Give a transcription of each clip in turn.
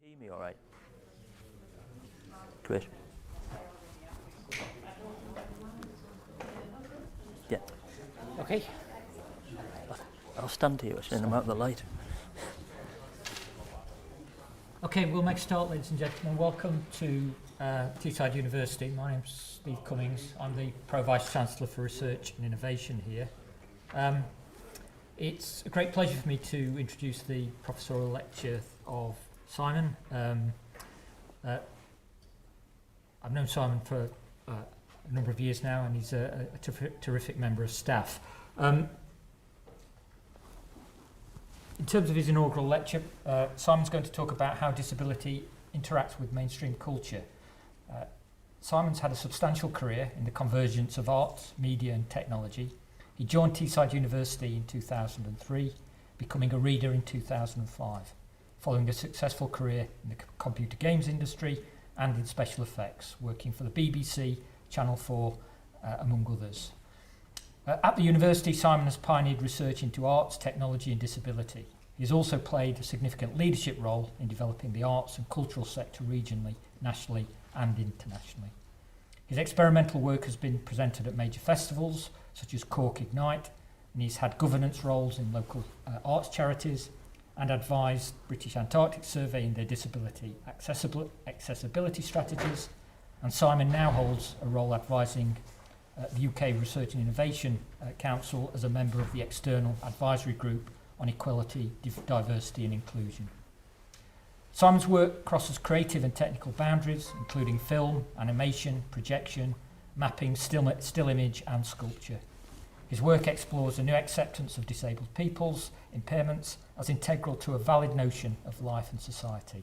Hear me all right? Great. Yeah. Okay. I'll stand here and I'm out of the light. Okay, we'll make a start, ladies and gentlemen. Welcome to Teesside University. My name's Steve Cummings. I'm the Pro Vice Chancellor for Research and Innovation here. It's a great pleasure for me to introduce the Professorial Lecture of Simon. I've known Simon for a number of years now, and he's a terrific member of staff. In terms of his inaugural lecture, Simon's going to talk about how disability interacts with mainstream culture. Simon's had a substantial career in the convergence of arts, media and technology. He joined Teesside University in 2003, becoming a reader in 2005, following a successful career in the computer games industry and in special effects, working for the BBC, Channel 4, among others. At the university, Simon has pioneered research into arts, technology and disability. He has also played a significant leadership role in developing the arts and cultural sector regionally, nationally and internationally. His experimental work has been presented at major festivals such as Cork Ignite, and he's had governance roles in local arts charities and advised British Antarctic Survey in their disability accessibility strategies. And Simon now holds a role advising the UK Research and Innovation Council as a member of the External Advisory Group on Equality, Diversity and Inclusion. Simon's work crosses creative and technical boundaries, including film, animation, projection, mapping, still image and sculpture. His work explores a new acceptance of disabled people's impairments as integral to a valid notion of life and society.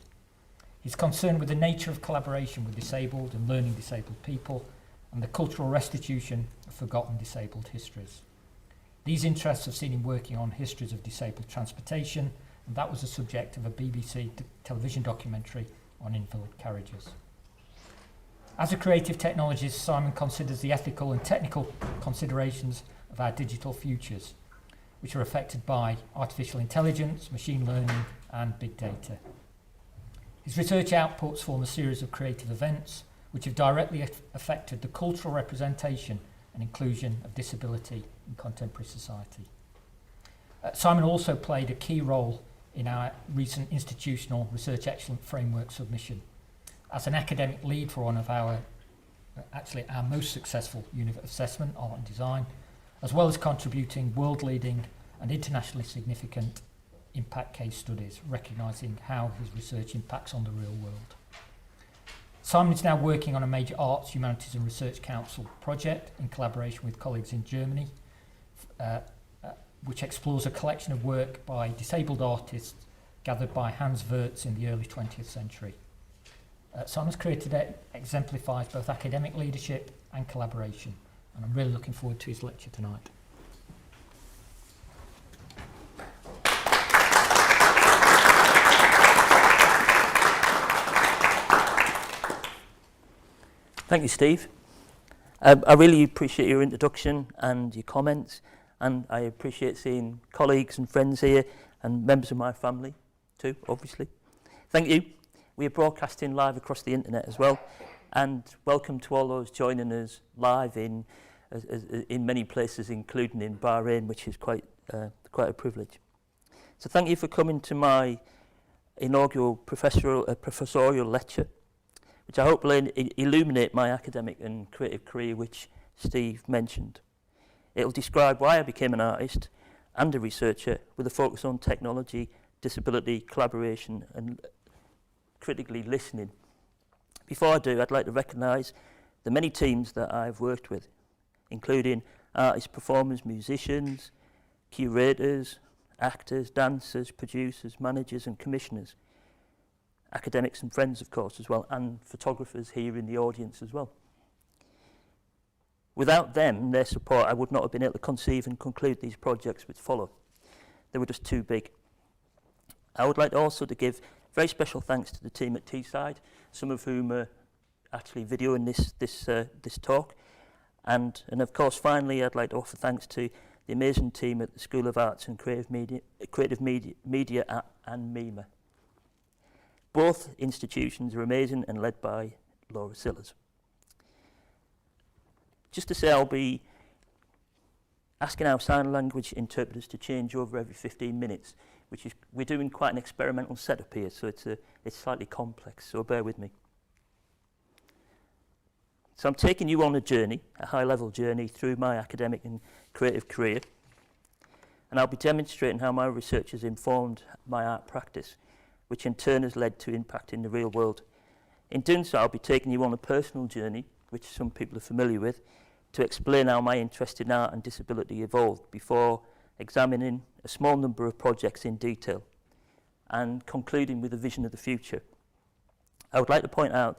He's concerned with the nature of collaboration with disabled and learning disabled people and the cultural restitution of forgotten disabled histories. These interests have seen him working on histories of disabled transportation, and that was the subject of a BBC television documentary on invalid carriages. As a creative technologist, Simon considers the ethical and technical considerations of our digital futures, which are affected by artificial intelligence, machine learning, and big data. His research outputs form a series of creative events which have directly affected the cultural representation and inclusion of disability in contemporary society. Simon also played a key role in our recent Institutional Research Excellence Framework submission as an academic lead for one of our most successful unit of assessment, art and design, as well as contributing world-leading and internationally significant impact case studies, recognising how his research impacts on the real world. Simon is now working on a major Arts, Humanities and Research Council project in collaboration with colleagues in Germany, which explores a collection of work by disabled artists gathered by Hans Wirtz in the early 20th century. Simon's career today exemplifies both academic leadership and collaboration, and I'm really looking forward to his lecture tonight. Thank you, Steve. I really appreciate your introduction and your comments, and I appreciate seeing colleagues and friends here and members of my family too, obviously. Thank you. We are broadcasting live across the internet as well, and welcome to all those joining us live in many places, including in Bahrain, which is quite a privilege. So thank you for coming to my inaugural professorial lecture, which I hope will illuminate my academic and creative career, which Steve mentioned. It will describe why I became an artist and a researcher with a focus on technology, disability, collaboration and critically listening. Before I do, I'd like to recognise the many teams that I've worked with, including artists, performers, musicians, curators, actors, dancers, producers, managers and commissioners, academics and friends, of course, as well, and photographers here in the audience as well. Without them and their support, I would not have been able to conceive and conclude these projects which follow. They were just too big. I would like also to give very special thanks to the team at Teesside, some of whom are actually videoing this talk. And of course, finally, I'd like to offer thanks to the amazing team at the School of Arts and Creative Media and MEMA. Both institutions are amazing and led by Laura Sillars. Just to say, I'll be asking our sign language interpreters to change over every 15 minutes, which is, we're doing quite an experimental setup here, so it's slightly complex, so bear with me. So I'm taking you on a journey, a high-level journey through my academic and creative career, and I'll be demonstrating how my research has informed my art practice, which in turn has led to impact in the real world. In doing so, I'll be taking you on a personal journey, which some people are familiar with, to explain how my interest in art and disability evolved before examining a small number of projects in detail and concluding with a vision of the future. I would like to point out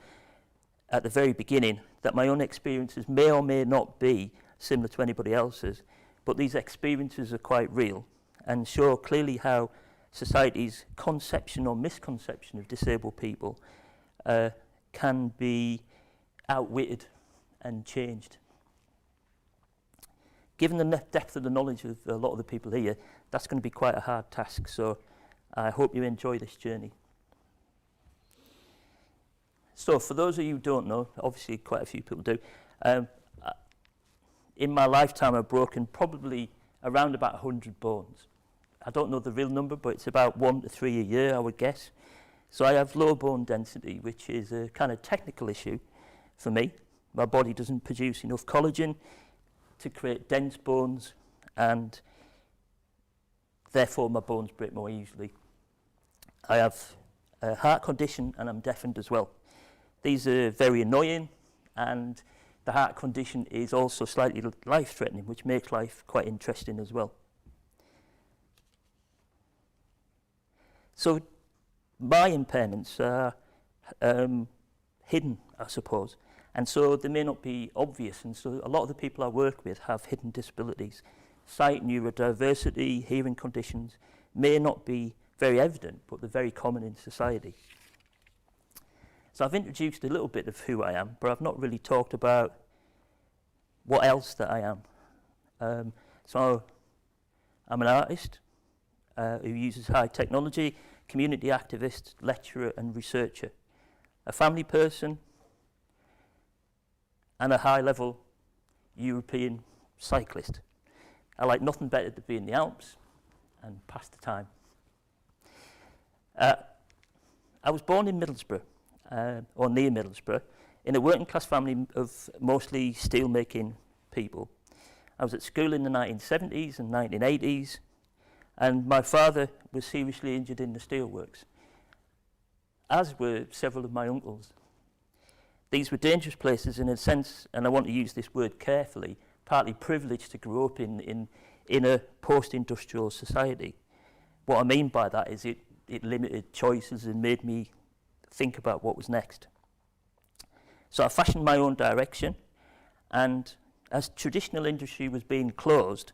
at the very beginning that my own experiences may or may not be similar to anybody else's, but these experiences are quite real and show clearly how society's conception or misconception of disabled people can be outwitted and changed. Given the depth of the knowledge of a lot of the people here, that's going to be quite a hard task, so I hope you enjoy this journey. So for those of you who don't know, obviously quite a few people do, in my lifetime I've broken probably around about 100 bones. I don't know the real number, but it's about 1 to 3 a year, I would guess. So I have low bone density, which is a kind of technical issue for me. My body doesn't produce enough collagen to create dense bones, and therefore my bones break more easily. I have a heart condition and I'm deafened as well. These are very annoying, and the heart condition is also slightly life-threatening, which makes life quite interesting as well. So my impairments are hidden, I suppose, and so they may not be obvious, and so a lot of the people I work with have hidden disabilities. Sight, neurodiversity, hearing conditions may not be very evident, but they're very common in society. So I've introduced a little bit of who I am, but I've not really talked about what else that I am. So I'm an artist who uses high technology, community activist, lecturer and researcher, a family person, and a high-level European cyclist. I like nothing better than be in the Alps and pass the time. I was born in Middlesbrough, or near Middlesbrough, in a working class family of mostly steel-making people. I was at school in the 1970s and 1980s, and my father was seriously injured in the steelworks, as were several of my uncles. These were dangerous places in a sense, and I want to use this word carefully, partly privileged to grow up in a post-industrial society. What I mean by that is it limited choices and made me think about what was next. So I fashioned my own direction, and as traditional industry was being closed,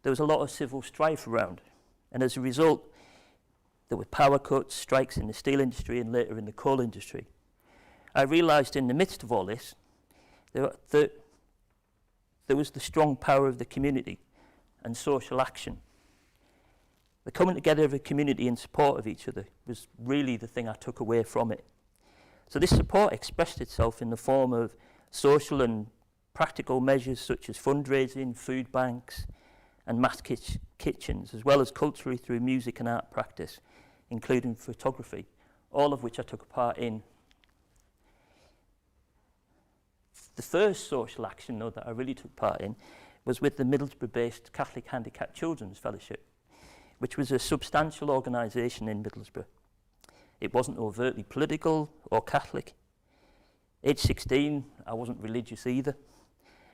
there was a lot of civil strife around, and as a result there were power cuts, strikes in the steel industry and later in the coal industry. I realised in the midst of all this that there was the strong power of the community and social action. The coming together of a community in support of each other was really the thing I took away from it. So this support expressed itself in the form of social and practical measures such as fundraising, food banks and mass kitchens, as well as culturally through music and art practice, including photography, all of which I took part in. The first social action, though, that I really took part in was with the Middlesbrough-based Catholic Handicapped Children's Fellowship, which was a substantial organisation in Middlesbrough. It wasn't overtly political or Catholic. Age 16, I wasn't religious either.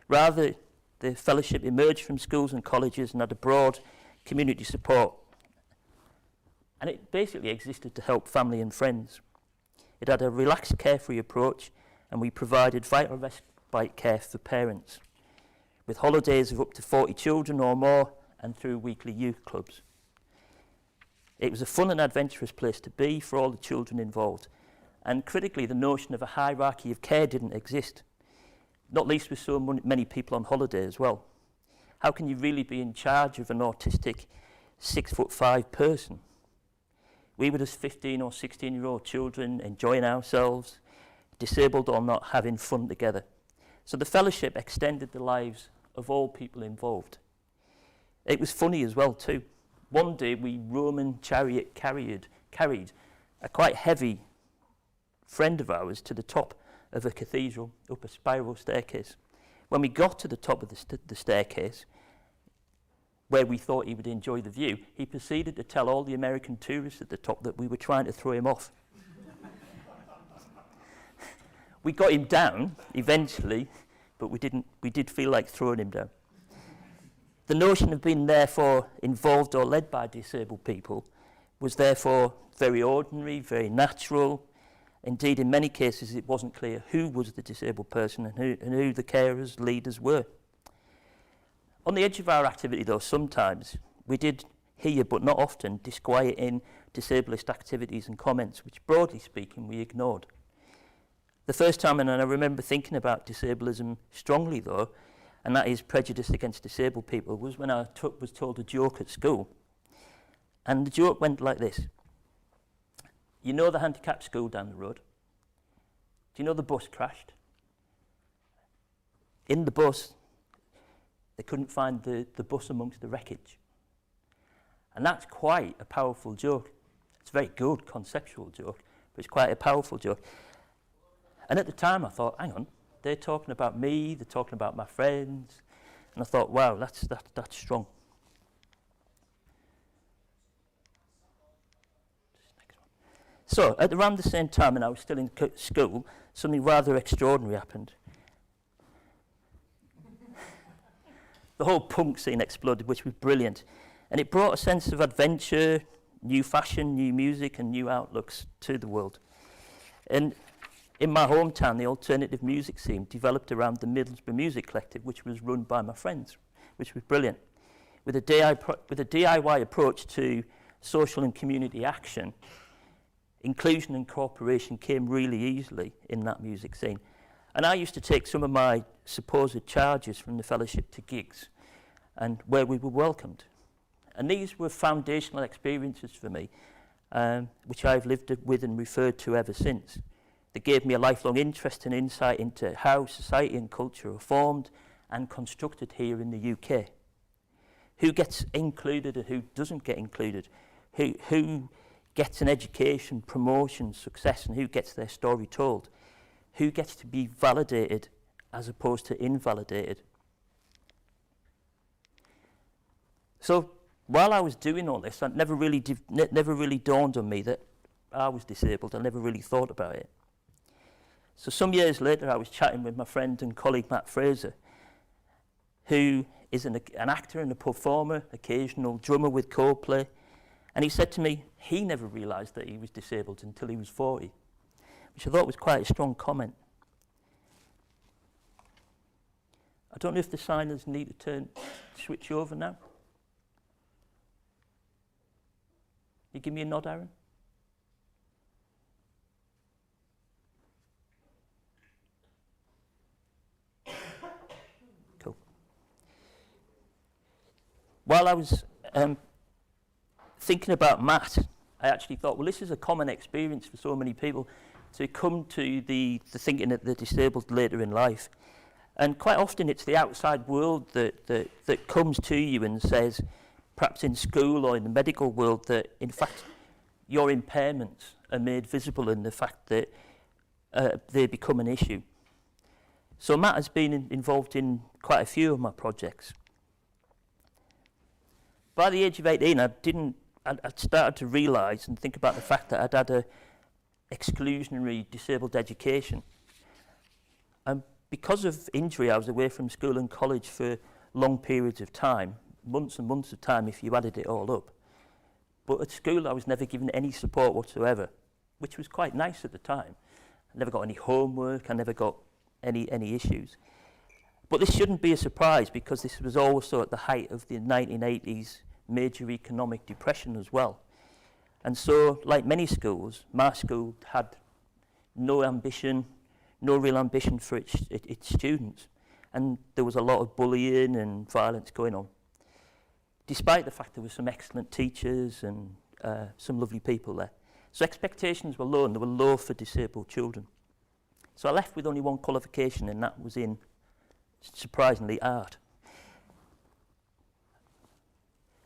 Rather, the fellowship emerged from schools and colleges and had a broad community support. And it basically existed to help family and friends. It had a relaxed, carefree approach, and we provided vital respite care for parents, with holidays of up to 40 children or more, and through weekly youth clubs. It was a fun and adventurous place to be for all the children involved, and critically the notion of a hierarchy of care didn't exist, not least with so many people on holiday as well. How can you really be in charge of an autistic 6'5" person? We were just 15 or 16-year-old children enjoying ourselves, disabled or not, having fun together. So the fellowship extended the lives of all people involved. It was funny as well too. One day we Roman chariot carried a quite heavy friend of ours to the top of a cathedral, up a spiral staircase. When we got to the top of the staircase, where we thought he would enjoy the view, he proceeded to tell all the American tourists at the top that we were trying to throw him off. We got him down eventually, but we did feel like throwing him down. The notion of being therefore involved or led by disabled people was therefore very ordinary, very natural. Indeed, in many cases, it wasn't clear who was the disabled person and who the carers, leaders were. On the edge of our activity, though, sometimes we did hear, but not often, disquieting disablist activities and comments, which, broadly speaking, we ignored. The first time, and I remember thinking about disablism strongly, though, and that is prejudice against disabled people, was when I was told a joke at school. And the joke went like this. You know the handicapped school down the road? Do you know the bus crashed? In the bus, they couldn't find the bus amongst the wreckage. And that's quite a powerful joke. It's a very good conceptual joke, but it's quite a powerful joke. And at the time I thought, hang on, they're talking about me, they're talking about my friends. And I thought, wow, that's strong. So, at around the same time, and I was still in school, something rather extraordinary happened. The whole punk scene exploded, which was brilliant. And it brought a sense of adventure, new fashion, new music, and new outlooks to the world. And in my hometown, the alternative music scene developed around the Middlesbrough Music Collective, which was run by my friends, which was brilliant. With a DIY approach to social and community action, inclusion and cooperation came really easily in that music scene. And I used to take some of my supposed charges from the fellowship to gigs, and where we were welcomed. And these were foundational experiences for me, which I've lived with and referred to ever since. They gave me a lifelong interest and insight into how society and culture are formed and constructed here in the UK. Who gets included and who doesn't get included? Who gets an education, promotion, success, and who gets their story told? Who gets to be validated as opposed to invalidated? So while I was doing all this, it never really dawned on me that I was disabled. I never really thought about it. So some years later, I was chatting with my friend and colleague Matt Fraser, who is an actor and a performer, occasional drummer with Coldplay. And he said to me, he never realised that he was disabled until he was 40, which I thought was quite a strong comment. I don't know if the signers need to switch over now. You give me a nod, Aaron? Cool. While I was thinking about Matt, I actually thought, well, this is a common experience for so many people to come to the thinking that they're disabled later in life. And quite often it's the outside world that comes to you and says, perhaps in school or in the medical world, that in fact your impairments are made visible in the fact that they become an issue. So Matt has been involved in quite a few of my projects. By the age of 18, I'd started to realise and think about the fact that I'd had a exclusionary disabled education. And because of injury, I was away from school and college for long periods of time, months and months of time if you added it all up. But at school, I was never given any support whatsoever, which was quite nice at the time. I never got any homework, I never got any issues. But this shouldn't be a surprise, because this was also at the height of the 1980s major economic depression as well. And so, like many schools, my school had no real ambition for its students. And there was a lot of bullying and violence going on. Despite the fact there were some excellent teachers and some lovely people there. So expectations were low, and they were low for disabled children. So I left with only one qualification, and that was in, surprisingly, art.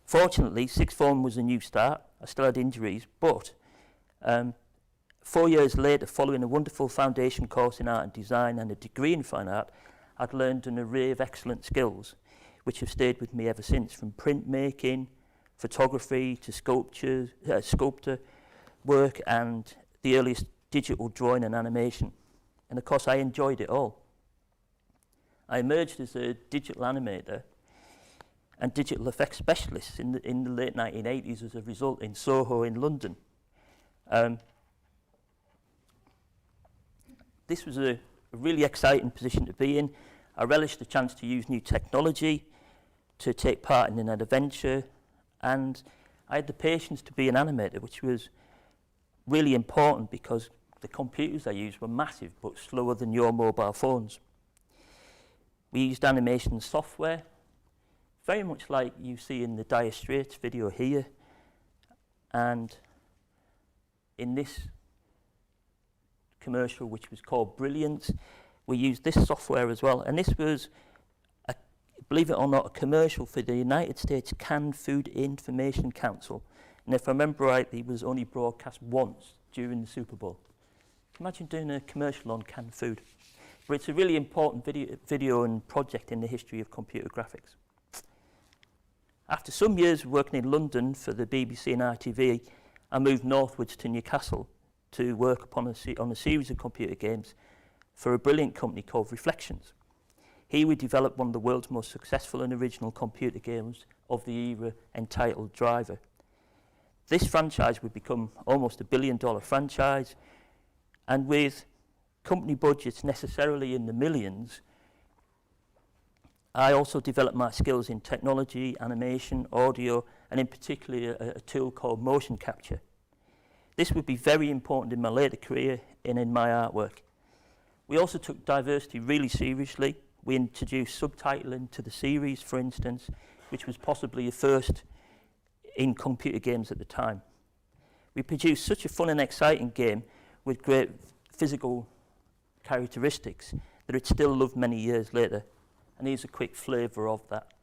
Fortunately, sixth form was a new start. I still had injuries, but 4 years later, following a wonderful foundation course in art and design and a degree in fine art, I'd learned an array of excellent skills, which have stayed with me ever since, from printmaking, photography to sculptor work, and the earliest digital drawing and animation. And of course, I enjoyed it all. I emerged as a digital animator and digital effects specialist in the late 1980s as a result in Soho in London. This was a really exciting position to be in. I relished the chance to use new technology, to take part in an adventure, and I had the patience to be an animator, which was really important because the computers I used were massive but slower than your mobile phones. We used animation software, very much like you see in the Dire Straits video here, and in this commercial, which was called Brilliance, we used this software as well. And this was, believe it or not, a commercial for the United States Canned Food Information Council. And if I remember rightly, it was only broadcast once during the Super Bowl. Imagine doing a commercial on canned food. But it's a really important video and project in the history of computer graphics. After some years working in London for the BBC and ITV, I moved northwards to Newcastle to work upon on a series of computer games for a brilliant company called Reflections. Here we developed one of the world's most successful and original computer games of the era, entitled Driver. This franchise would become almost $1 billion franchise, and with company budgets necessarily in the millions, I also developed my skills in technology, animation, audio, and in particular a tool called motion capture. This would be very important in my later career and in my artwork. We also took diversity really seriously. We introduced subtitling to the series, for instance, which was possibly a first in computer games at the time. We produced such a fun and exciting game with great physical characteristics that it's still loved many years later. And here's a quick flavour of that.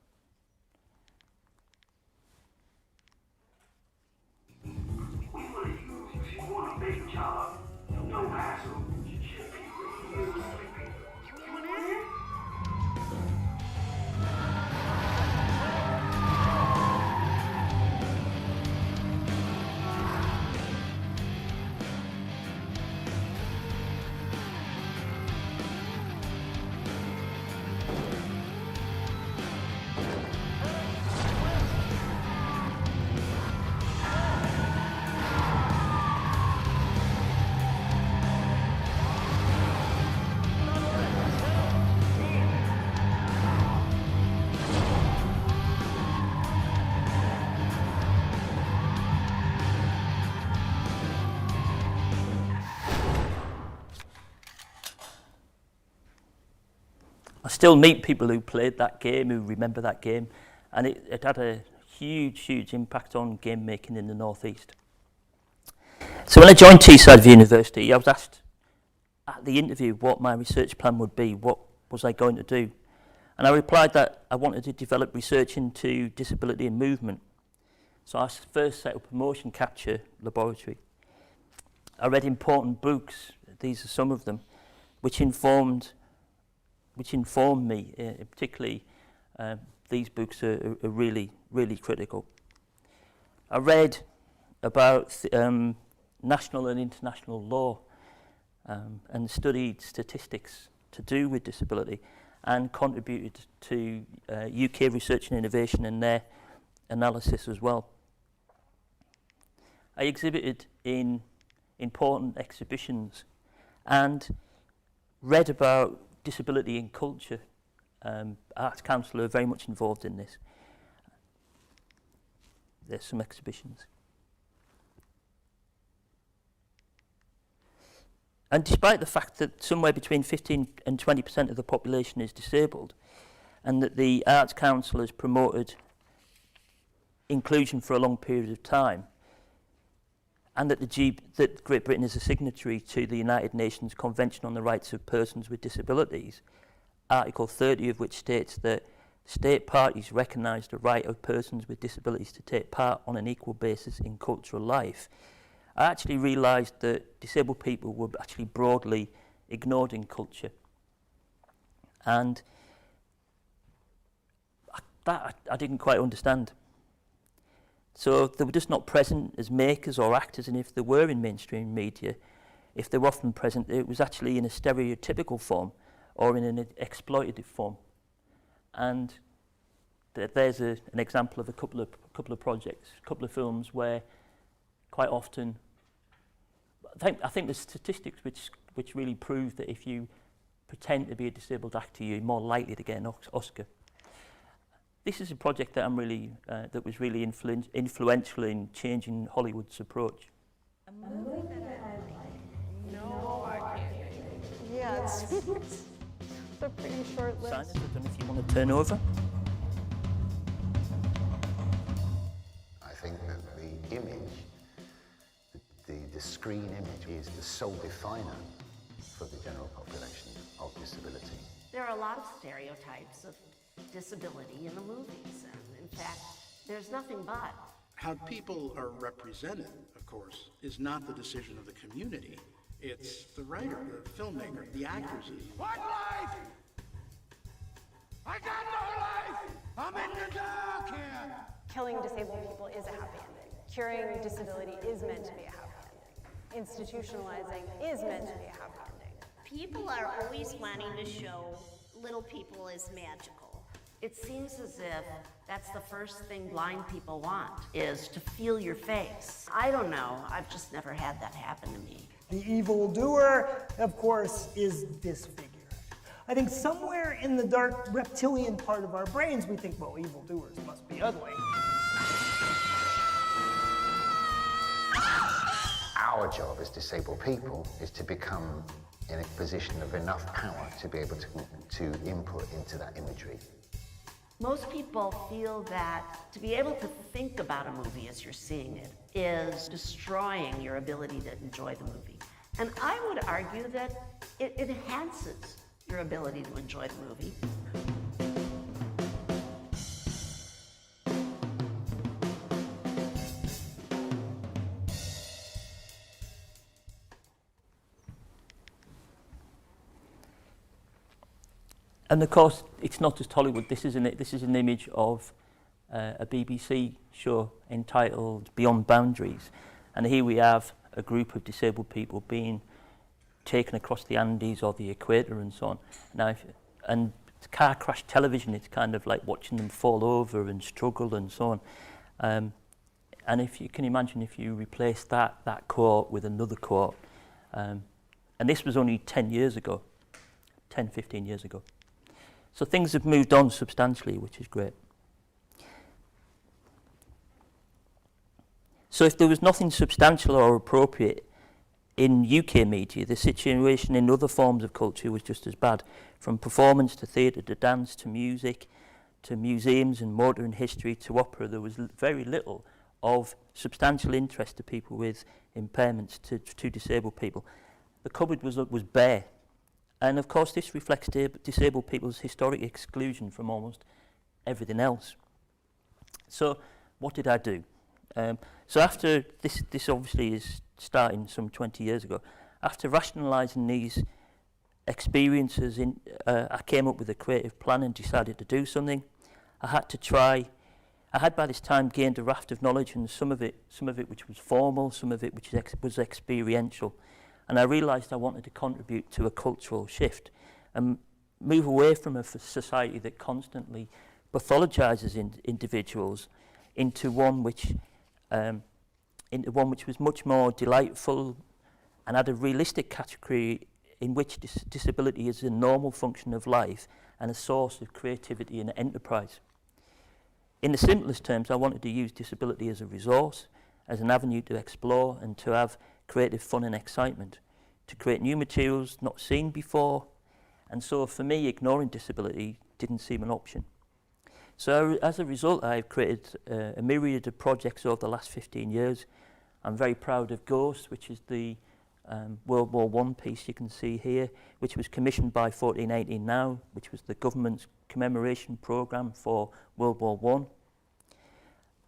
I still meet people who played that game, who remember that game, and it had a huge impact on game making in the Northeast. So when I joined Teesside University, I was asked at the interview what my research plan would be, what was I going to do. And I replied that I wanted to develop research into disability and movement. So I first set up a motion capture laboratory. I read important books, these are some of them, which informed me, particularly these books are really critical. I read about national and international law and studied statistics to do with disability and contributed to UK research and innovation and their analysis as well. I exhibited in important exhibitions and read about disability in culture. Arts Council are very much involved in this. There's some exhibitions. And despite the fact that somewhere between 15 and 20% of the population is disabled, and that the Arts Council has promoted inclusion for a long period of time, and that Great Britain is a signatory to the United Nations Convention on the Rights of Persons with Disabilities, Article 30 of which states that state parties recognise the right of persons with disabilities to take part on an equal basis in cultural life. I actually realised that disabled people were actually broadly ignored in culture. And that I didn't quite understand. So they were just not present as makers or actors, and if they were in mainstream media, if they were often present, it was actually in a stereotypical form or in an exploitative form. And there's an example of a couple of projects, a couple of films where quite often, I think there's statistics which really prove that if you pretend to be a disabled actor, you're more likely to get an Oscar. This is a project that I'm really that was really influential in changing Hollywood's approach. A movie that I like. No, I can't. Yeah, it's a pretty short list. Simon, I don't know if you want to turn over. I think that the image, the screen image, is the sole definer for the general population of disability. There are a lot of stereotypes of disability in the movies, and in fact, there's nothing but. How people are represented, of course, is not the decision of the community. It's the writer, the filmmaker, the actors. What life? I got no life! I'm in the dark here! Killing disabled people is a happy ending. Curing disability is meant to be a happy ending. Institutionalizing is meant to be a happy ending. People are always wanting to show little people as magical. It seems as if that's the first thing blind people want, is to feel your face. I don't know, I've just never had that happen to me. The evildoer, of course, is disfigured. I think somewhere in the dark reptilian part of our brains, we think, well, evildoers must be ugly. Our job as disabled people is to become in a position of enough power to be able to input into that imagery. Most people feel that to be able to think about a movie as you're seeing it is destroying your ability to enjoy the movie. And I would argue that it enhances your ability to enjoy the movie. And of course, it's not just Hollywood. This is an image of a BBC show entitled Beyond Boundaries. And here we have a group of disabled people being taken across the Andes or the equator and so on. Now, and car crash television, it's kind of like watching them fall over and struggle and so on. And if you can imagine if you replace that quote with another quote. And this was only 10 years ago, 10, 15 years ago. So things have moved on substantially, which is great. So if there was nothing substantial or appropriate in UK media, the situation in other forms of culture was just as bad. From performance to theatre to dance to music to museums and modern history to opera, there was very little of substantial interest to people with impairments, to disabled people. The cupboard was bare. And of course, this reflects disabled people's historic exclusion from almost everything else. So, what did I do? So after this obviously is starting some 20 years ago. After rationalising these experiences, I came up with a creative plan and decided to do something. I had by this time gained a raft of knowledge, and some of it which was formal, some of it which was experiential. And I realised I wanted to contribute to a cultural shift and move away from a society that constantly pathologises individuals into one which was much more delightful and had a realistic category in which disability is a normal function of life and a source of creativity and enterprise. In the simplest terms, I wanted to use disability as a resource, as an avenue to explore and to have creative fun and excitement, to create new materials not seen before, and so for me, ignoring disability didn't seem an option. So as a result, I've created a myriad of projects over the last 15 years. I'm very proud of Ghost, which is the World War I piece you can see here, which was commissioned by 1418 Now, which was the government's commemoration programme for World War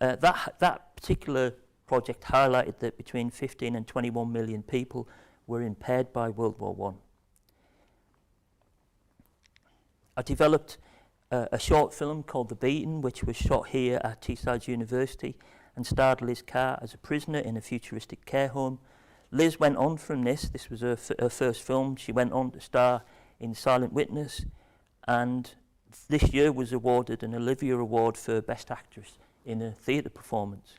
I. That particular project highlighted that between 15 and 21 million people were impaired by World War I. I developed a short film called The Beaten, which was shot here at Teesside University and starred Liz Carr as a prisoner in a futuristic care home. Liz went on from this was her first film, she went on to star in Silent Witness, and this year was awarded an Olivia Award for Best Actress in a theatre performance.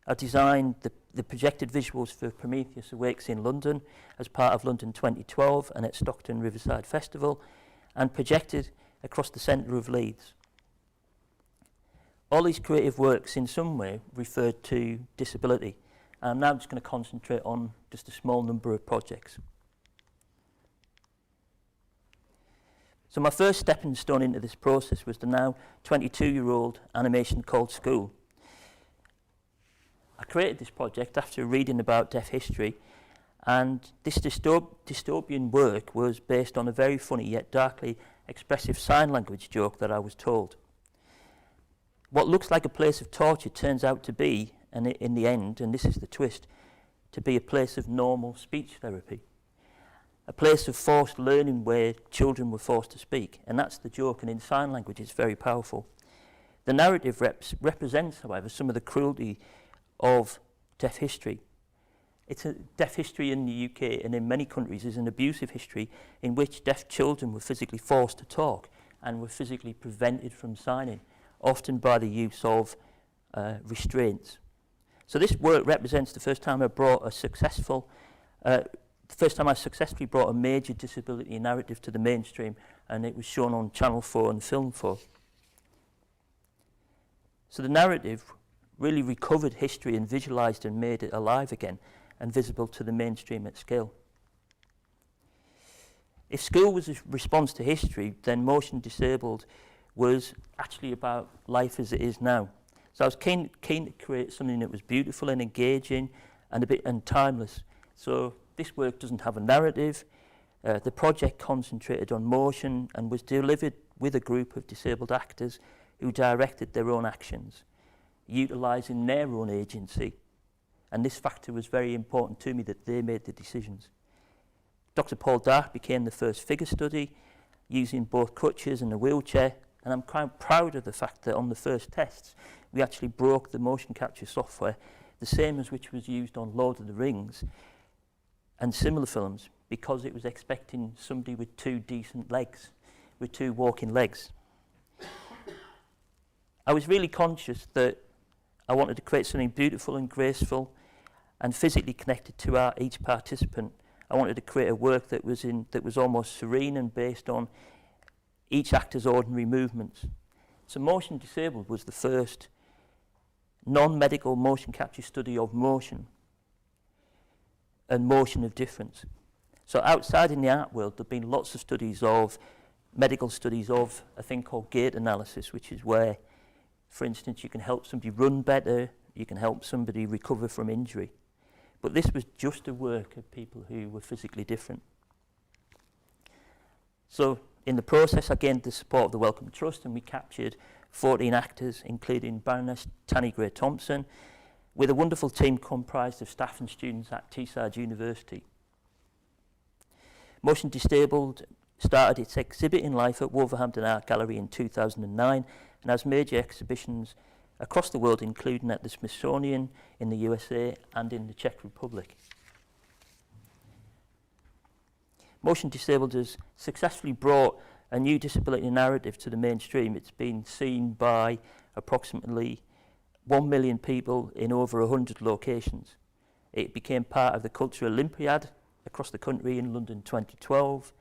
I designed the projected visuals for Prometheus Awakes in London as part of London 2012 and at Stockton Riverside Festival, and projected across the centre of Leeds. All these creative works in some way referred to disability. I'm now just going to concentrate on just a small number of projects. So my first stepping stone into this process was the now 22-year-old animation called School. I created this project after reading about deaf history, and this dystopian work was based on a very funny yet darkly expressive sign language joke that I was told. What looks like a place of torture turns out to be, and in the end, and this is the twist, to be a place of normal speech therapy. A place of forced learning where children were forced to speak, and that's the joke, and in sign language it's very powerful. The narrative represents, however, some of the cruelty of deaf history. Deaf history in the UK and in many countries is an abusive history in which deaf children were physically forced to talk and were physically prevented from signing, often by the use of restraints. So this work represents the first time I successfully brought a major disability narrative to the mainstream, and it was shown on Channel 4 and Film 4. So the narrative really recovered history and visualised and made it alive again and visible to the mainstream at scale. If School was a response to history, then Motion Disabled was actually about life as it is now. So I was keen to create something that was beautiful and engaging and timeless. So this work doesn't have a narrative. The project concentrated on motion and was delivered with a group of disabled actors who directed their own actions, utilising their own agency. And this factor was very important to me, that they made the decisions. Dr. Paul Dark became the first figure study, using both crutches and a wheelchair, and I'm quite proud of the fact that on the first tests, we actually broke the motion capture software, the same as which was used on Lord of the Rings and similar films, because it was expecting somebody with two decent legs, with two walking legs. I was really conscious that I wanted to create something beautiful and graceful and physically connected to each participant. I wanted to create a work that was almost serene and based on each actor's ordinary movements. So Motion Disabled was the first non-medical motion capture study of motion and motion of difference. So outside in the art world, there have been lots of studies of, medical studies of a thing called gait analysis, which is where, for instance, you can help somebody run better, you can help somebody recover from injury. But this was just a work of people who were physically different. So in the process, I gained the support of the Wellcome Trust, and we captured 14 actors, including Baroness Tanny Gray-Thompson, with a wonderful team comprised of staff and students at Teesside University. Motion Disabled started its exhibiting life at Wolverhampton Art Gallery in 2009 and has major exhibitions across the world, including at the Smithsonian in the USA and in the Czech Republic. Motion Disabled has successfully brought a new disability narrative to the mainstream. It's been seen by approximately 1 million people in over 100 locations. It became part of the Cultural Olympiad across the country in London 2012.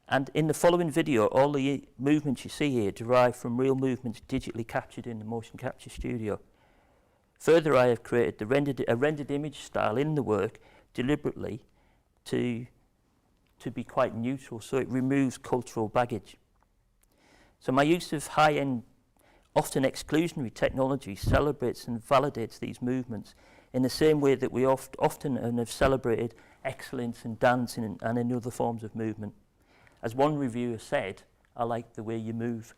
And in the following video, all the movements you see here derive from real movements digitally captured in the motion capture studio. Further, I have created a rendered image style in the work deliberately to be quite neutral, so it removes cultural baggage. So my use of high-end Often exclusionary technology celebrates and validates these movements in the same way that we often have celebrated excellence in dancing and in other forms of movement. As one reviewer said, "I like the way you move."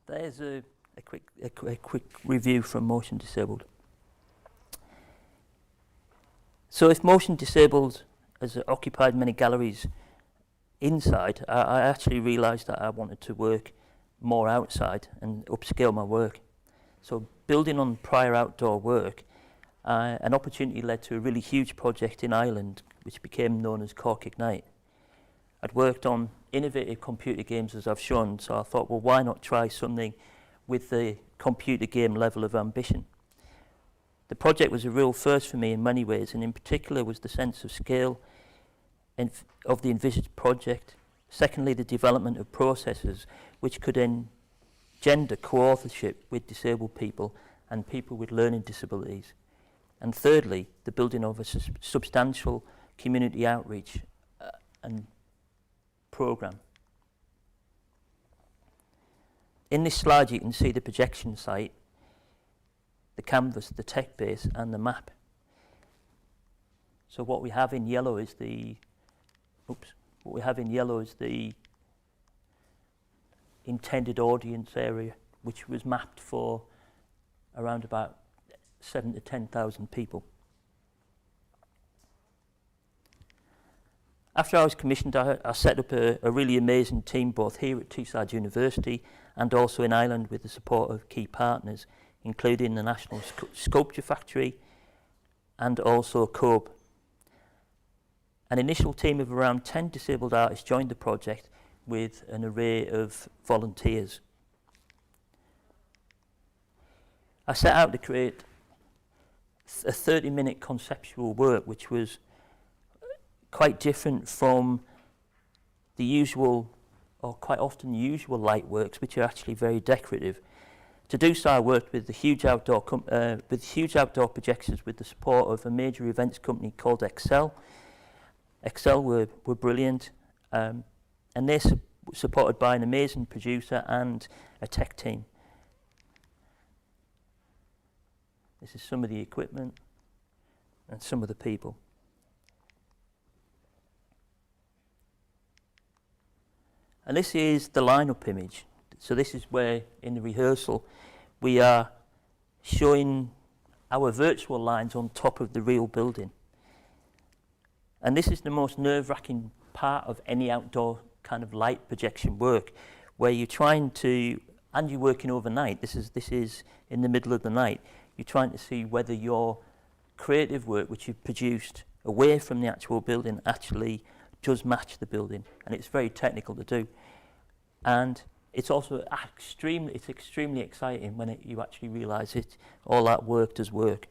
There's a quick review from Motion Disabled. So if Motion Disabled has occupied many galleries inside, I actually realised that I wanted to work more outside and upscale my work. So building on prior outdoor work, an opportunity led to a really huge project in Ireland which became known as Cork Ignite. I'd worked on innovative computer games, as I've shown, so I thought, well, why not try something with the computer game level of ambition? The project was a real first for me in many ways, and in particular was the sense of scale of the envisaged project. Secondly, the development of processes which could engender co-authorship with disabled people and people with learning disabilities. And thirdly, the building of a substantial community outreach and program. In this slide you can see the projection site, the canvas, the tech base and the map. So what we have in yellow is the intended audience area, which was mapped for around about 7,000 to 10,000 people. After I was commissioned, I set up a really amazing team both here at Teesside University and also in Ireland with the support of key partners, including the National Sculpture Factory and also COBE. An initial team of around 10 disabled artists joined the project with an array of volunteers. I set out to create a 30-minute conceptual work which was quite different from the usual, or quite often usual light works, which are actually very decorative. To do so, I worked with the huge outdoor projections with the support of a major events company called Excel. Excel were brilliant, and they're supported by an amazing producer and a tech team. This is some of the equipment and some of the people. And this is the line-up image. So this is where, in the rehearsal, we are showing our virtual lines on top of the real building. And this is the most nerve-wracking part of any outdoor kind of light projection work, where you're trying to, and you're working overnight, this is in the middle of the night, you're trying to see whether your creative work, which you've produced away from the actual building, actually does match the building. And it's very technical to do. And it's also extremely exciting when you actually realise it, all that work does work.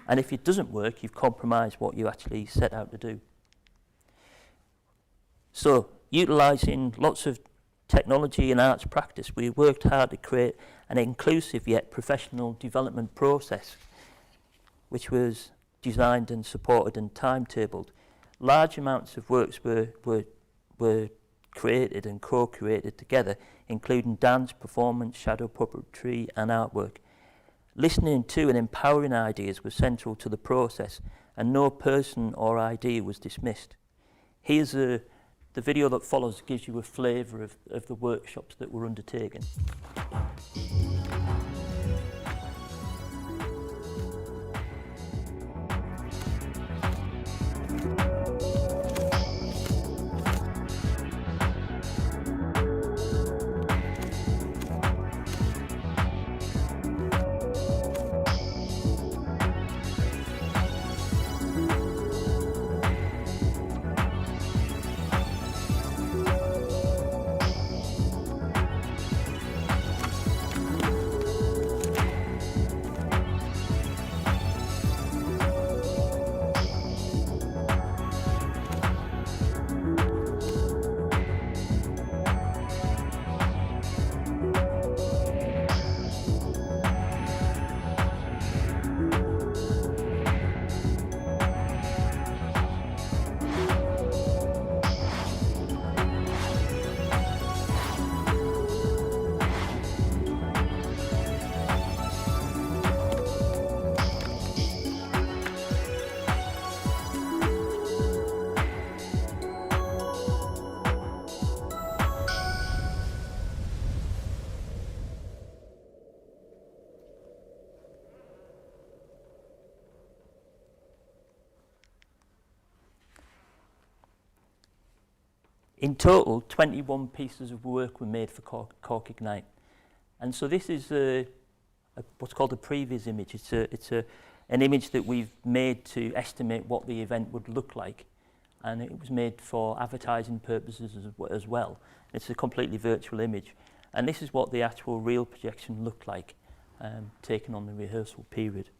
And if it doesn't work, you've compromised what you actually set out to do. So, utilising lots of technology and arts practice, we worked hard to create an inclusive yet professional development process, which was designed and supported and timetabled. Large amounts of works were created and co-created together, including dance, performance, shadow puppetry and artwork. Listening to and empowering ideas was central to the process, and no person or idea was dismissed. Here's the video that follows gives you a flavour of the workshops that were undertaken. In total, 21 pieces of work were made for Cork Ignite. And so this is what's called a previous image. It's an image that we've made to estimate what the event would look like. And it was made for advertising purposes as well. It's a completely virtual image. And this is what the actual real projection looked like, taken on the rehearsal period.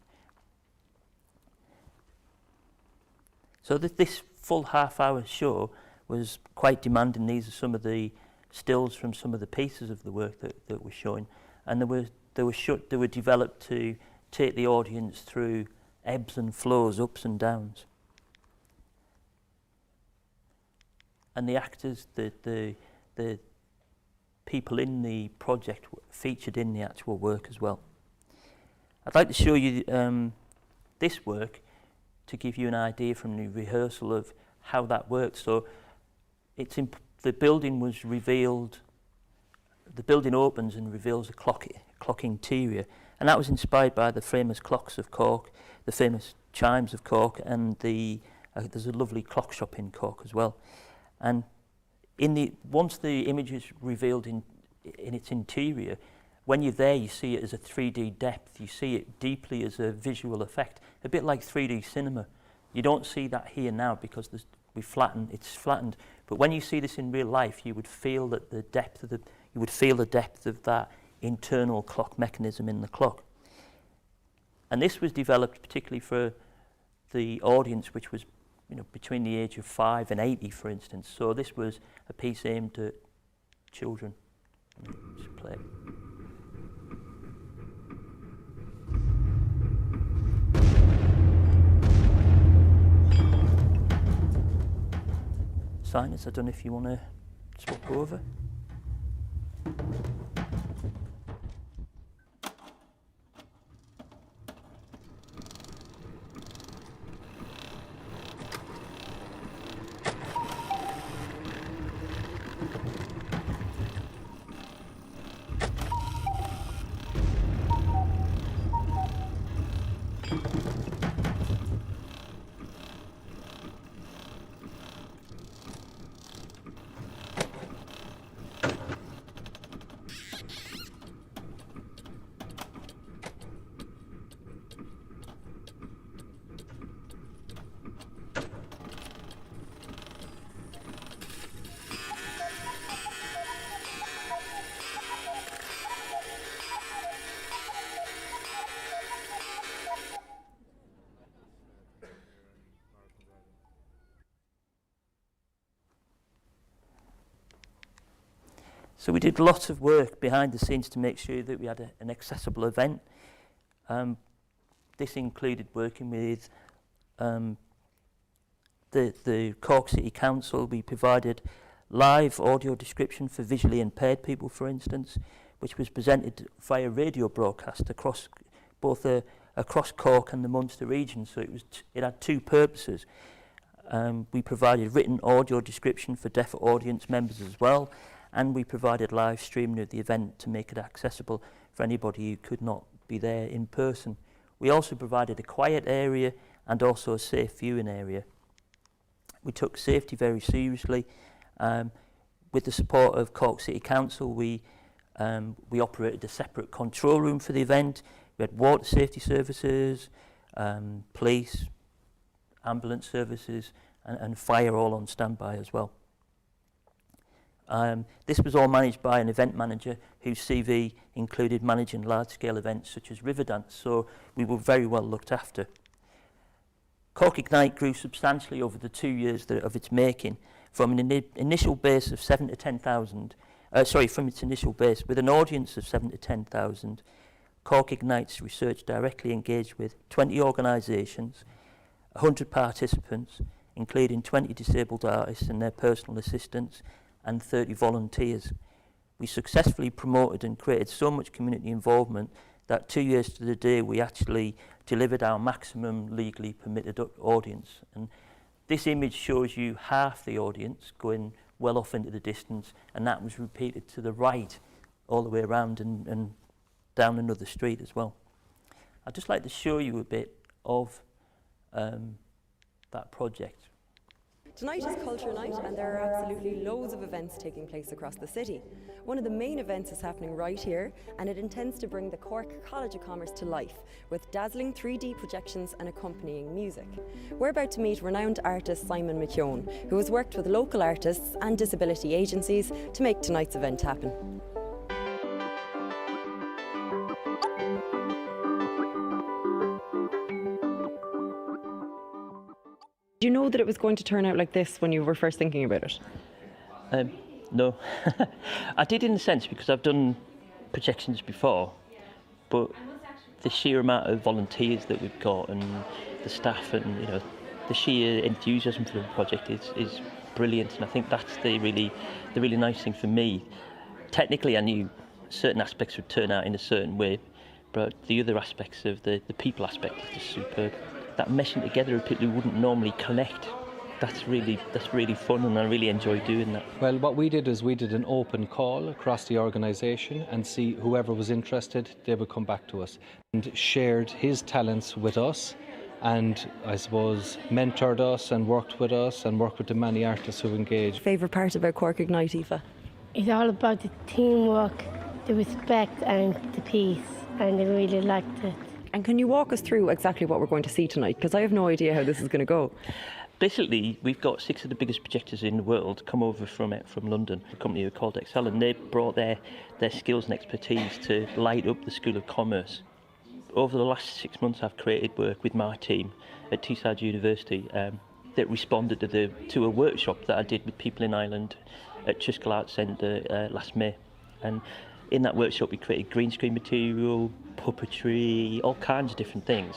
So this full half-hour show was quite demanding. These are some of the stills from some of the pieces of the work that we're showing, and they were developed to take the audience through ebbs and flows, ups and downs. And the actors, the people in the project featured in the actual work as well. I'd like to show you this work to give you an idea from the rehearsal of how that worked. So the building was revealed, the building opens and reveals a clock interior, and that was inspired by the famous clocks of Cork, the famous chimes of Cork, and there's a lovely clock shop in Cork as well. And once the image is revealed in its interior, when you're there you see it as a 3D depth, you see it deeply as a visual effect, a bit like 3D cinema. You don't see that here now because it's flattened. But when you see this in real life, you would feel that the depth of that internal clock mechanism in the clock. And this was developed particularly for the audience, which was between the age of 5 and 80, for instance. So this was a piece aimed at children. Just play it. Sinus, I don't know if you want to swap over. So we did lots of work behind the scenes to make sure that we had an accessible event. This included working with the Cork City Council. We provided live audio description for visually impaired people, for instance, which was presented via radio broadcast across both across Cork and the Munster region. So it had two purposes. We provided written audio description for deaf audience members as well, and we provided live streaming of the event to make it accessible for anybody who could not be there in person. We also provided a quiet area and also a safe viewing area. We took safety very seriously. With the support of Cork City Council, we operated a separate control room for the event. We had water safety services, police, ambulance services, and fire all on standby as well. This was all managed by an event manager whose CV included managing large-scale events such as Riverdance, so we were very well looked after. Cork Ignite grew substantially over the 2 years of its making, from an initial base of 7 to 10,000, from its initial base, with an audience of 7 to 10,000, Cork Ignite's research directly engaged with 20 organisations, 100 participants, including 20 disabled artists and their personal assistants, and 30 volunteers. We successfully promoted and created so much community involvement that 2 years to the day we actually delivered our maximum legally permitted audience. And this image shows you half the audience going well off into the distance, and that was repeated to the right all the way around and down another street as well. I'd just like to show you a bit of that project. Tonight is Culture Night and there are absolutely loads of events taking place across the city. One of the main events is happening right here and it intends to bring the Cork College of Commerce to life with dazzling 3D projections and accompanying music. We're about to meet renowned artist Simon McKeown, who has worked with local artists and disability agencies to make tonight's event happen. Did you know that it was going to turn out like this when you were first thinking about it? No. I did in a sense because I've done projections before, but the sheer amount of volunteers that we've got and the staff and the sheer enthusiasm for the project is brilliant, and I think that's the really nice thing for me. Technically I knew certain aspects would turn out in a certain way, but the other aspects of the people aspect is just superb. That meshing together of people who wouldn't normally connect, that's really fun, and I really enjoy doing that. Well, what we did is we did an open call across the organisation and see whoever was interested, they would come back to us, and shared his talents with us, and I suppose mentored us and worked with the many artists who engaged. Favourite part about Cork Ignite, Aoife? It's all about the teamwork, the respect and the peace, and I really liked it. And can you walk us through exactly what we're going to see tonight? Because I have no idea how this is going to go. Basically, we've got 6 of the biggest projectors in the world come over from London, a company who are called Excel, and they brought their skills and expertise to light up the School of Commerce. Over the last 6 months, I've created work with my team at Teesside University that responded to a workshop that I did with people in Ireland at Chisco Arts Centre last May. And in that workshop, we created green screen material, puppetry, all kinds of different things.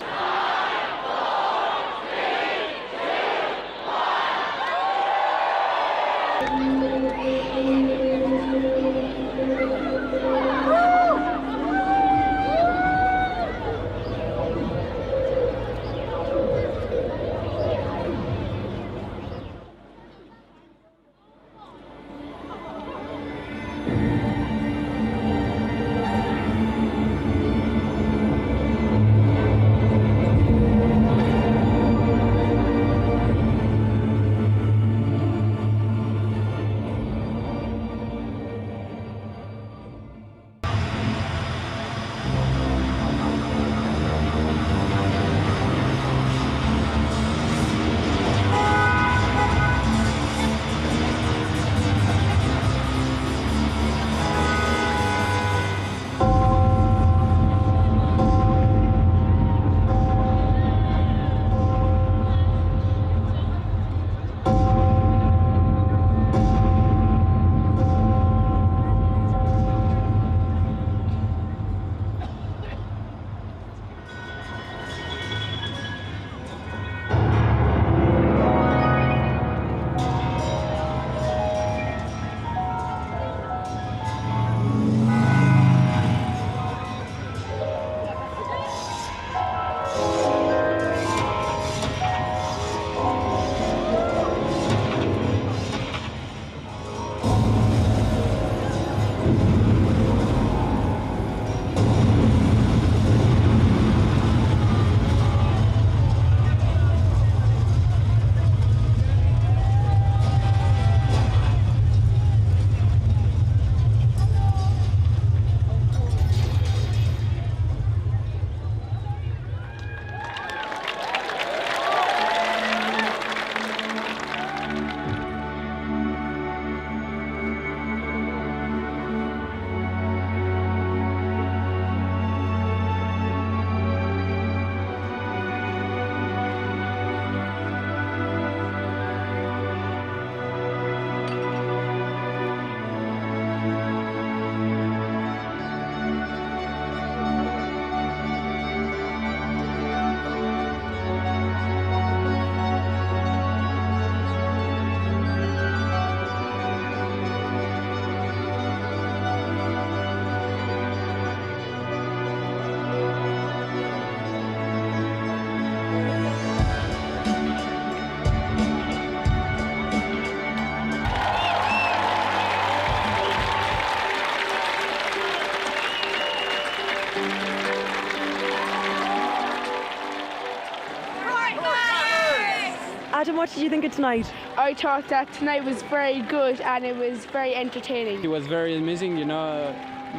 what did you think of tonight? I thought that tonight was very good and it was very entertaining. It was very amazing, you know,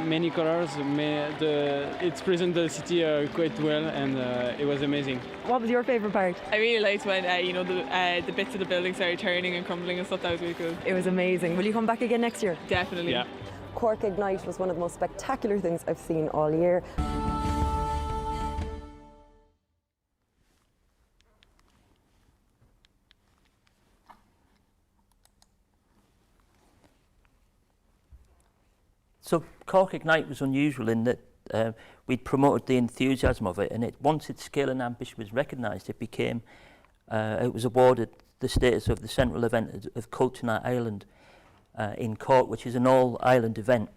many colors, it presented the city quite well, and it was amazing. What was your favourite part? I really liked when the bits of the building started turning and crumbling and stuff. That was really cool. It was amazing. Will you come back again next year? Definitely. Yeah. Cork Ignite was one of the most spectacular things I've seen all year. So Cork Ignite was unusual in that we'd promoted the enthusiasm of it, and once its scale and ambition was recognised, it was awarded the status of the central event of Culture Night Ireland in Cork, which is an all-Ireland event.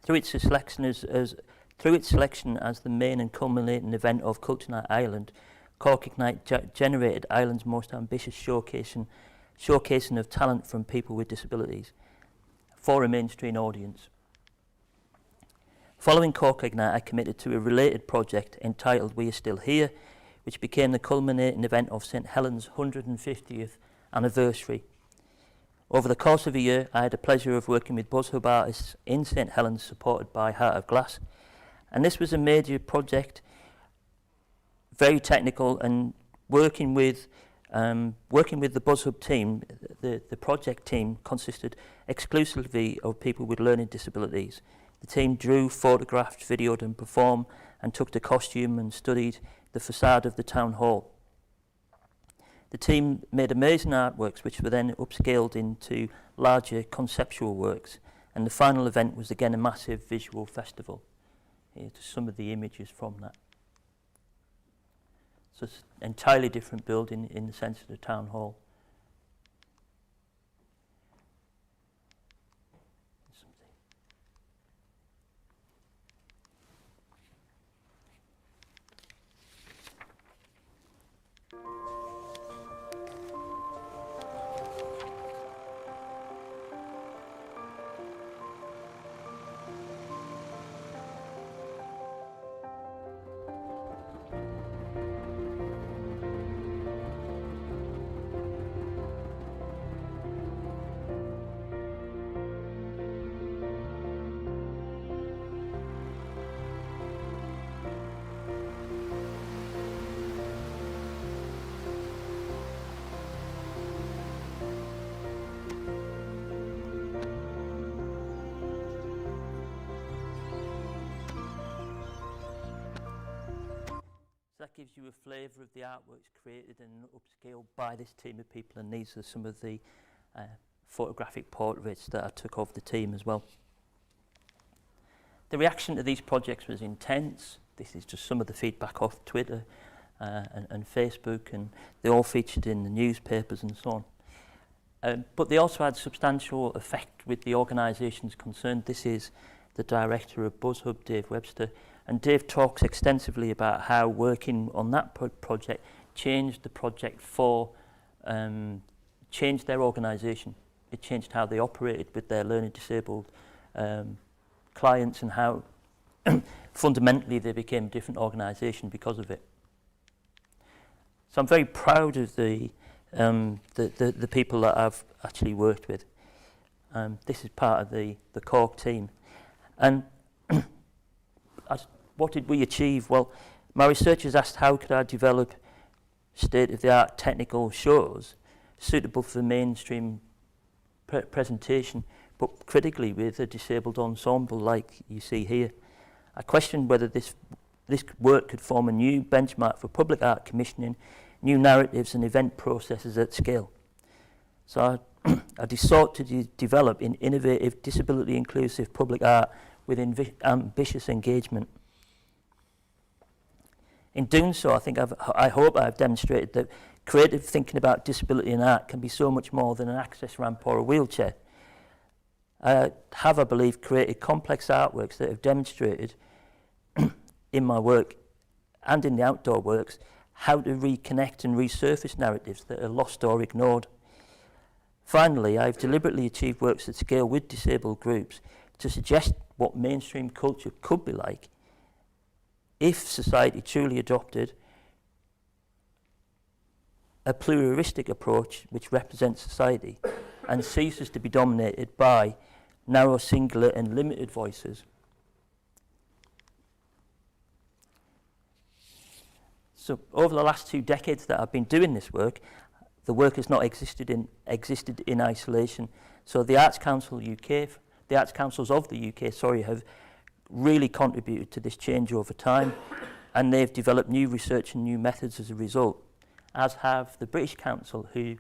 Through its selection as the main and culminating event of Culture Night Ireland, Cork Ignite generated Ireland's most ambitious showcasing of talent from people with disabilities for a mainstream audience. Following Cork Ignite, I committed to a related project entitled We Are Still Here, which became the culminating event of St Helens' 150th anniversary. Over the course of a year, I had the pleasure of working with BuzzHub artists in St Helens, supported by Heart of Glass. And this was a major project, very technical, and working with the BuzzHub team, the project team consisted exclusively of people with learning disabilities. The team drew, photographed, videoed and performed, and took the costume and studied the facade of the town hall. The team made amazing artworks which were then upscaled into larger conceptual works, and the final event was again a massive visual festival. Here's some of the images from that. So it's an entirely different building in the sense of the town hall. That gives you a flavour of the artworks created and upscaled by this team of people, and these are some of the photographic portraits that I took of the team as well. The reaction to these projects was intense. This is just some of the feedback off Twitter and Facebook, and they all featured in the newspapers and so on. But they also had substantial effect with the organisations concerned. This is the director of BuzzHub, Dave Webster, and Dave talks extensively about how working on that project changed the project changed their organisation. It changed how they operated with their learning disabled clients, and how fundamentally they became a different organisation because of it. So I'm very proud of the people that I've actually worked with. This is part of the Cork team. And what did we achieve? Well, my researchers asked how could I develop state-of-the-art technical shows suitable for mainstream presentation, but critically with a disabled ensemble like you see here. I questioned whether this work could form a new benchmark for public art commissioning, new narratives and event processes at scale. So I sought to develop an innovative, disability-inclusive public art with ambitious engagement. In doing so, I hope I've demonstrated that creative thinking about disability in art can be so much more than an access ramp or a wheelchair. I have, I believe, created complex artworks that have demonstrated in my work and in the outdoor works how to reconnect and resurface narratives that are lost or ignored. Finally, I've deliberately achieved works at scale with disabled groups to suggest what mainstream culture could be like if society truly adopted a pluralistic approach which represents society and ceases to be dominated by narrow, singular and limited voices. So over the last 2 decades that I've been doing this work, the work has not existed in isolation. So the Arts Councils of the UK, have really contributed to this change over time, and they've developed new research and new methods as a result, as have the British Council, who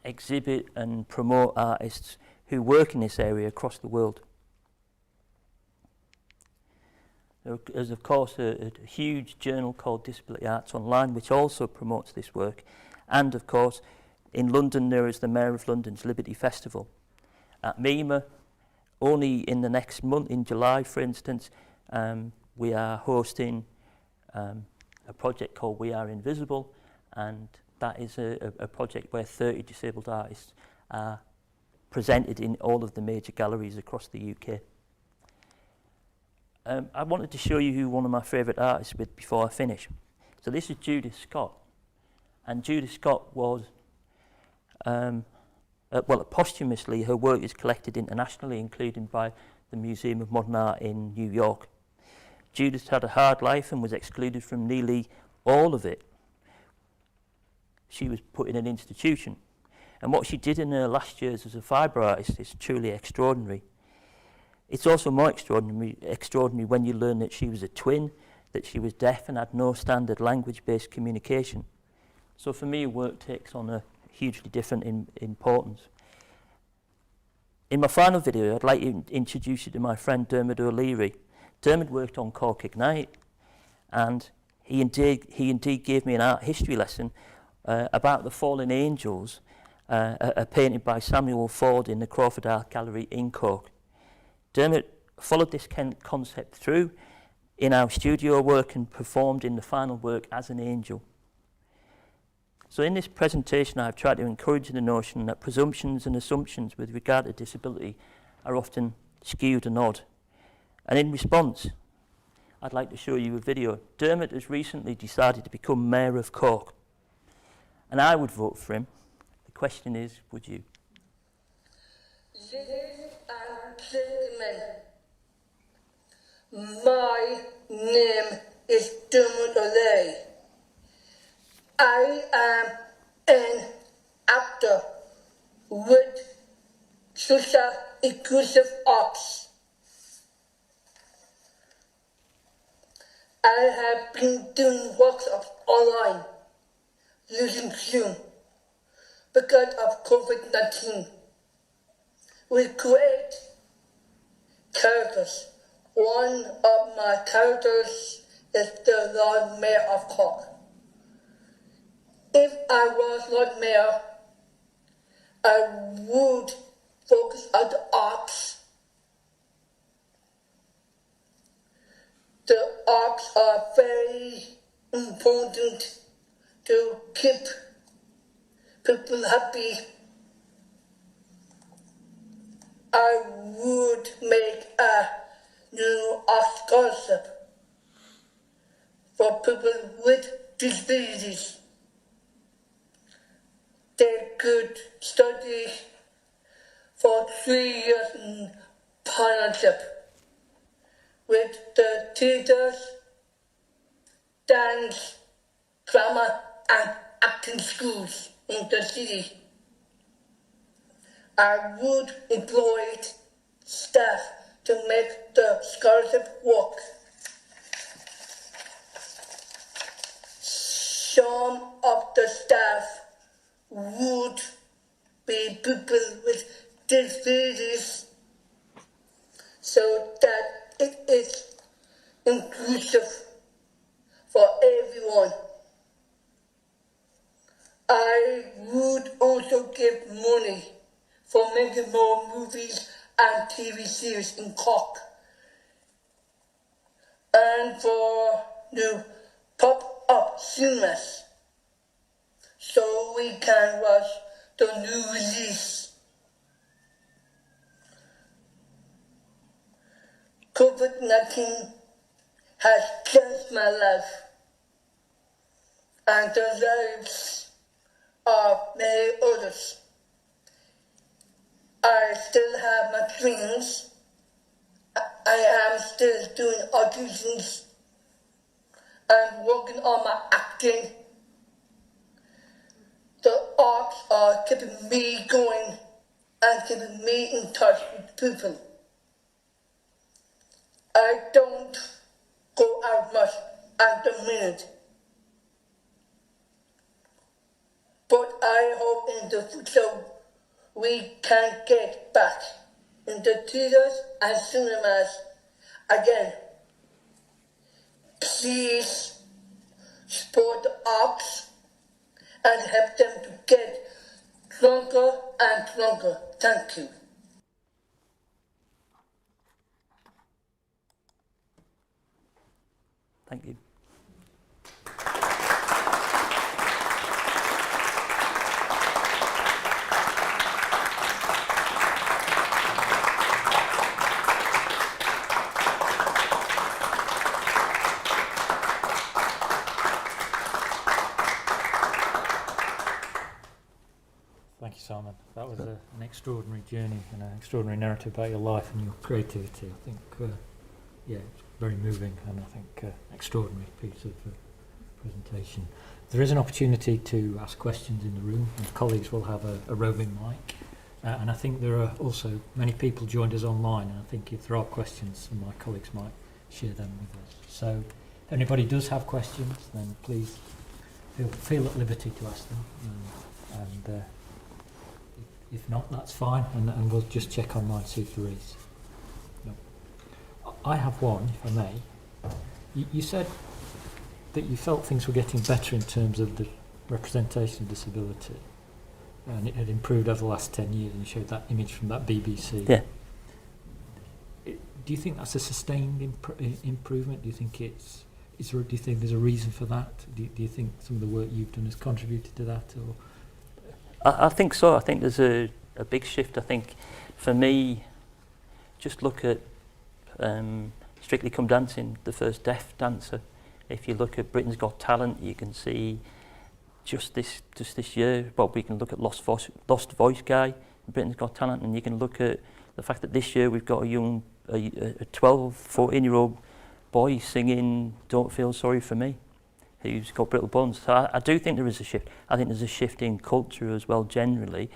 exhibit and promote artists who work in this area across the world. There is, of course, a huge journal called Disability Arts Online, which also promotes this work. And, of course, in London, there is the Mayor of London's Liberty Festival. At MEMA, only in the next month, in July, for instance, we are hosting a project called We Are Invisible, and that is a project where 30 disabled artists are presented in all of the major galleries across the UK. I wanted to show you who one of my favourite artists with before I finish. So this is Judith Scott, and Judith Scott was, posthumously, her work is collected internationally, including by the Museum of Modern Art in New York. Judith had a hard life and was excluded from nearly all of it. She was put in an institution, and what she did in her last years as a fibre artist is truly extraordinary. It's also more extraordinary when you learn that she was a twin, that she was deaf and had no standard language-based communication. So for me, work takes on a hugely different importance. In my final video, I'd like to introduce you to my friend Dermot O'Leary. Dermot worked on Cork Ignite, and he indeed gave me an art history lesson about the fallen angels, a painting by Samuel Ford in the Crawford Art Gallery in Cork. Dermot followed this concept through in our studio work and performed in the final work as an angel. So in this presentation, I've tried to encourage the notion that presumptions and assumptions with regard to disability are often skewed and odd. And in response, I'd like to show you a video. Dermot has recently decided to become Mayor of Cork, and I would vote for him. The question is, would you? Ladies and gentlemen, my name is Dermot O'Leary. I am an actor with social inclusive arts. I have been doing workshops online using Zoom because of COVID-19. We create characters. One of my characters is the Lord Mayor of Cork. If I was Lord Mayor, I would focus on the arts. The arts are very important to keep people happy. I would make a new art scholarship for people with disabilities. They could study for 3 years in partnership with the theatres, dance, drama and acting schools in the city. I would employ staff to make the scholarship work. Some of the staff would be people with disabilities so that it is inclusive for everyone. I would also give money for making more movies and TV series in Cork, and for new pop-up cinemas, so we can watch the new release. COVID-19 has changed my life and the lives of many others. I still have my dreams. I am still doing auditions and working on my acting. The arts are keeping me going and keeping me in touch with people. I don't go out much at the minute, but I hope in the future we can get back in the theaters and cinemas again. Please support the arts and help them to get stronger and stronger. Thank you. Thank you. Thank you, Simon. That was an extraordinary journey and an extraordinary narrative about your life and your creativity. I think, yeah, it's very moving and I think extraordinary piece of presentation. There is an opportunity to ask questions in the room and colleagues will have a roving mic. And I think there are also many people joined us online and I think if there are questions, some of my colleagues might share them with us. So if anybody does have questions, then please feel at liberty to ask them. And if not, that's fine, and we'll just check online, see if there is. No. I have one, if I may. You said that you felt things were getting better in terms of the representation of disability, and it had improved over the last 10 years, and you showed that image from that BBC. Yeah. Do you think that's a sustained improvement? Do you think do you think there's a reason for that? Do you think some of the work you've done has contributed to that, or? I think so. I think there's a big shift. I think for me, just look at Strictly Come Dancing, the first deaf dancer. If you look at Britain's Got Talent, you can see just this year. Well, we can look at Lost Voice guy in Britain's Got Talent, and you can look at the fact that this year we've got a 12, 14-year-old boy singing "Don't Feel Sorry for Me," who's got brittle bones. So I do think there is a shift. I think there's a shift in culture as well, generally.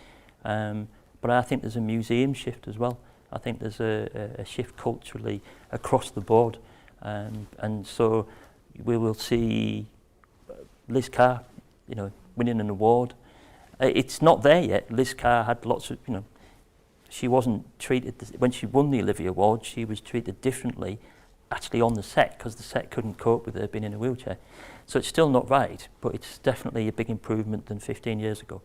But I think there's a museum shift as well. I think there's a shift culturally across the board. And so we will see Liz Carr, winning an award. It's not there yet. Liz Carr had lots of, she wasn't treated, when she won the Olivia Award, she was treated differently actually on the set because the set couldn't cope with her being in a wheelchair. So it's still not right, but it's definitely a big improvement than 15 years ago.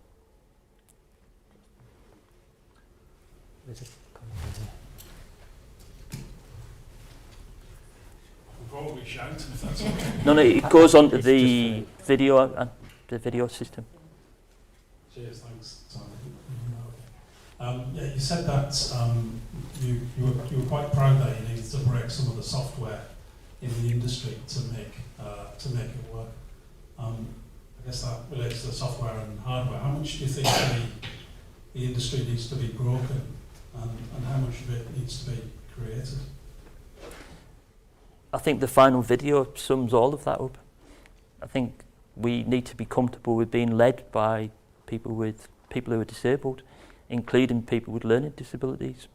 Probably shout if that's okay. No, it goes on to the video system. Cheers, thanks, Simon. Yeah, you said that you were quite proud that you needed to break some of the software in the industry to make it work. I guess that relates to the software and hardware. How much do you think the industry needs to be broken, and how much of it needs to be created? I think the final video sums all of that up. I think we need to be comfortable with being led by people who are disabled, including people with learning disabilities,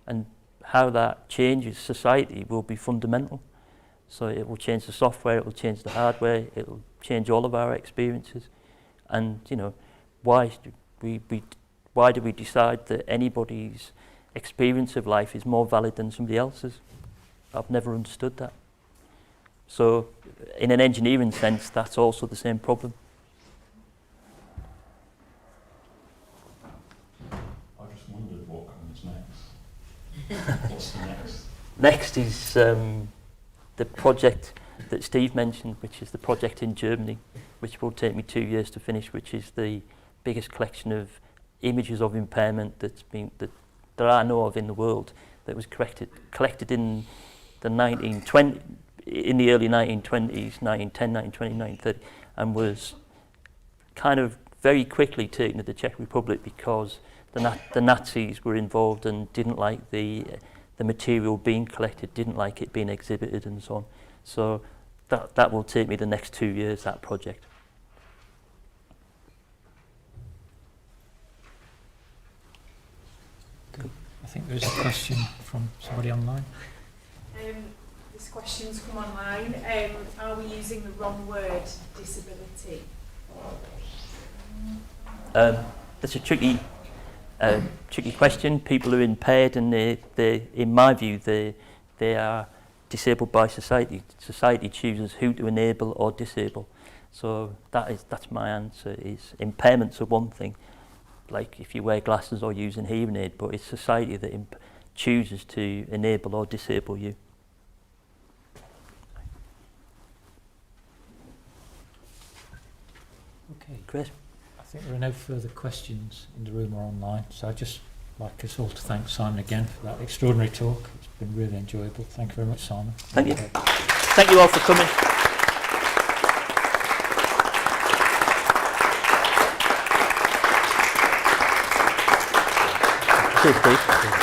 and how that changes society will be fundamental. So it will change the software, it will change the hardware, it will change all of our experiences. And why do we decide that anybody's experience of life is more valid than somebody else's? I've never understood that. So in an engineering sense, that's also the same problem. I just wondered what comes next. What's the next? Next is the project that Steve mentioned, which is the project in Germany, which will take me 2 years to finish, which is the biggest collection of images of impairment that I know of in the world, that was collected in the early 1920s, 1910, 1920, 1930, and was kind of very quickly taken to the Czech Republic because the Nazis were involved and didn't like the material being collected, didn't like it being exhibited and so on. So that will take me the next 2 years, that project. Good. I think there's a question from somebody online. This question's come online. Are we using the wrong word, disability? That's a tricky question. People are impaired, and they, in my view, they are disabled by society. Society chooses who to enable or disable. So that's my answer. Is impairments are one thing, like if you wear glasses or use a hearing aid, but it's society that chooses to enable or disable you. Okay. Great. I think there are no further questions in the room or online, so I'd just like us all to thank Simon again for that extraordinary talk. It's been really enjoyable. Thank you very much, Simon. Thank you. Thank you all for coming. Cheers, Steve.